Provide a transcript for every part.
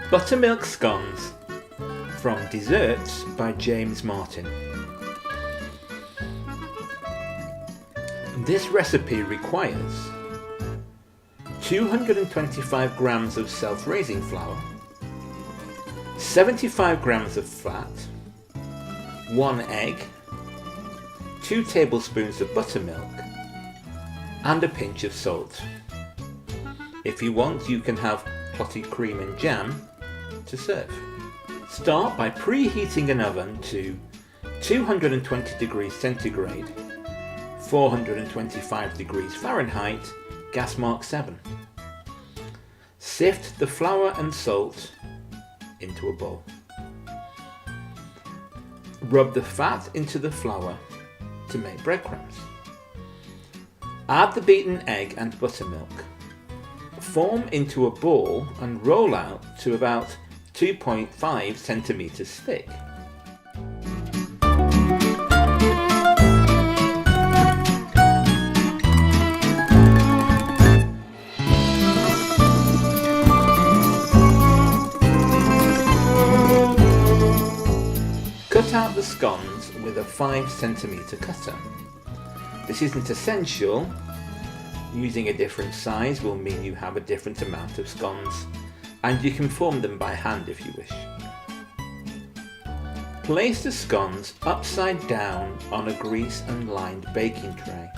Buttermilk scones from Desserts by James Martin. This recipe requires 225 grams of self-raising flour, 75 grams of fat, 1 egg, 2 tablespoons of buttermilk, and a pinch of salt. If you want, you can have clotted cream and jam to serve. Start by preheating an oven to 220 degrees centigrade, 425 degrees Fahrenheit, gas mark 7. Sift the flour and salt into a bowl. Rub the fat into the flour to make breadcrumbs. Add the beaten egg and buttermilk. Form into a ball and roll out to about 2.5 centimeters thick. Cut out the scones with a 5 centimeter cutter. This isn't essential. Using a different size will mean you have a different amount of scones, and you can form them by hand if you wish. Place the scones upside down on a grease and lined baking tray.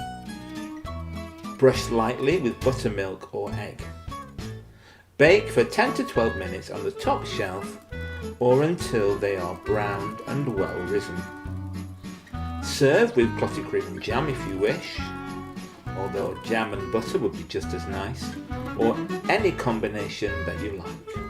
Brush lightly with buttermilk or egg. Bake for 10 to 12 minutes on the top shelf or until they are browned and well risen. Serve with clotted cream and jam if you wish, although jam and butter would be just as nice, or any combination that you like.